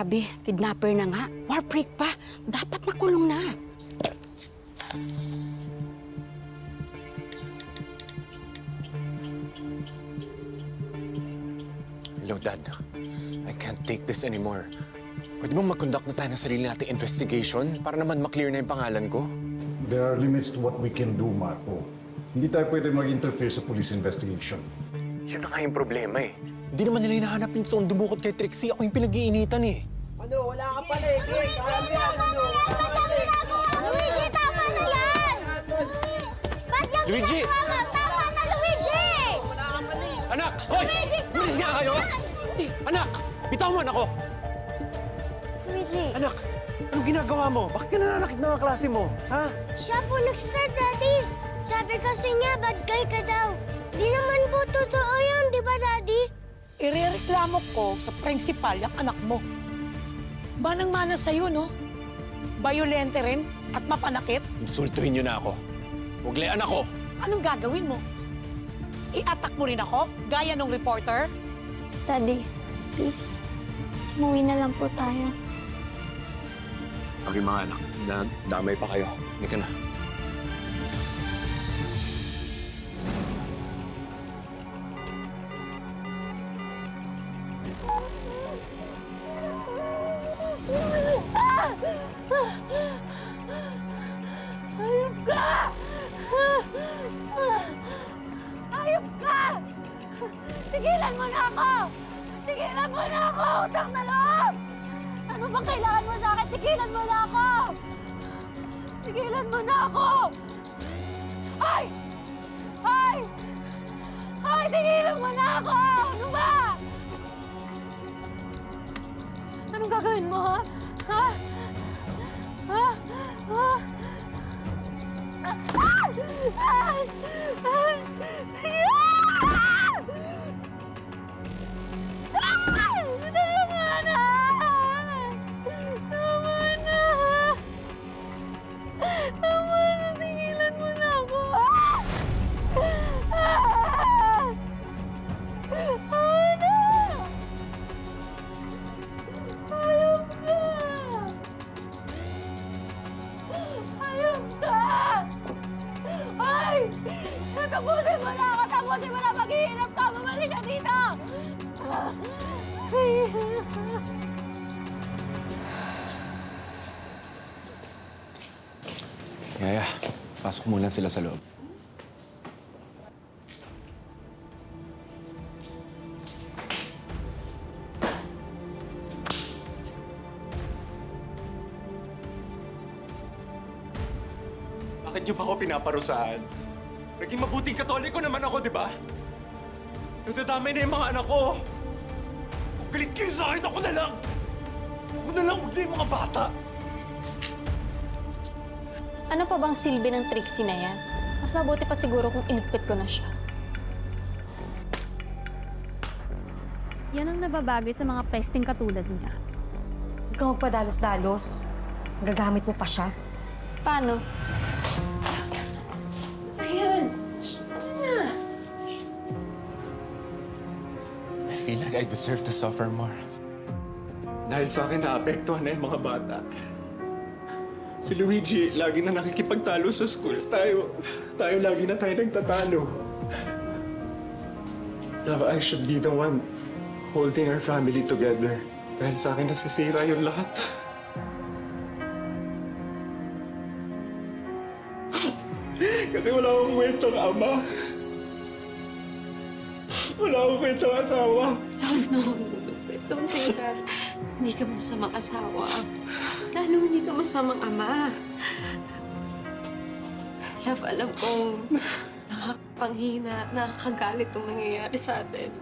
Grabe, kidnapper na nga. War break pa. Dapat makulong na. Hello, Dad. I can't take this anymore. Pwede bang mag-conduct na tayo ng sarili nating investigation para naman maklear na yung pangalan ko? There are limits to what we can do, Marco. Hindi tayo pwede mag-interfere sa police investigation. Yun na nga yung problema eh. Hindi naman nila hinahanap yung toong dumukot kay Trixie. Ako yung pinag-iinitan eh. Ano, wala ka pala eh. Gay, kaya mo yan, ano? Luigi, tama na yan! Ba't yung Luigi! ginagawa mo? Tama na, Luigi! Wala ka pala eh. Anak! Hoy! Luigi, Bilis nga kayo! Anak! Bitawan ako! Luigi, Anak! Anong ginagawa mo? Bakit ka nananakit ng mga klase mo? Ha? siya po nag-start, Daddy. Sabi kasi niya, bad guy ka daw. Di naman po totoo yun, di ba, Daddy? Irereklamo ko sa principal yung anak mo. Manang-mana sa'yo, no? Bayolente rin at mapanakit. Insultuhin niyo na ako. Huglean ako! Anong gagawin mo? I-attack mo rin ako, gaya nung reporter? Daddy, please, umuwi na lang po tayo. Sorry mga anak, damay pa kayo. Hindi ka na. Ayop ka! Ayop ka! Tigilan mo na ako! Tigilan mo na ako! Utang na loob! Ano bang kailangan mo sa akin? Tigilan mo na ako! Tigilan mo na ako! Ay! Ay! Ay! Tigilan mo na ako! Ano ba? Anong gagawin mo, ha? Ha? Ha? Ha? Tapusin mo na ako! Tapusin mo na maghihirap ka! Bumalik ka dito! Yaya, pasok muna sila sa loob. Bakit niyo ba ako pinaparusahan? Naging mabuting katoliko naman ako, di ba? Nadadamay na yung mga anak ko. Kung galit kayo sa akin, ako na lang! Ako na lang, huwag na yung mga bata! Ano pa bang silbi ng Trixie na yan? Mas mabuti pa siguro kung iligpit ko na siya. Yan ang nababagay sa mga pesting katulad niya. Huwag kang magpadalos-dalos. Gagamit mo pa siya. Paano? I feel like I deserve to suffer more. Dahil sa akin, naapektuhan na yung mga bata. Si Luigi, lagi na nakikipagtalo sa school. Tayo lagi na tayo nagtatalo. Love, I should be the one holding our family together. Dahil sa akin, nasisira yung lahat. Kasi wala akong kwentong ama. Wala akong kwentong asawa. No. Don't say that. Hindi ka masamang asawa. Lalo hindi ka masamang ama. Love, alam kong nakakapanghina at nakakagalit itong nangyayari sa atin.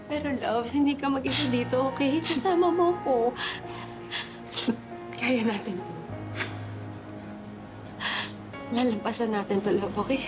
Pero love, hindi ka mag-isa dito, okay? Kasama mo ko. Kaya natin to. Lalampasan natin to, love, okay?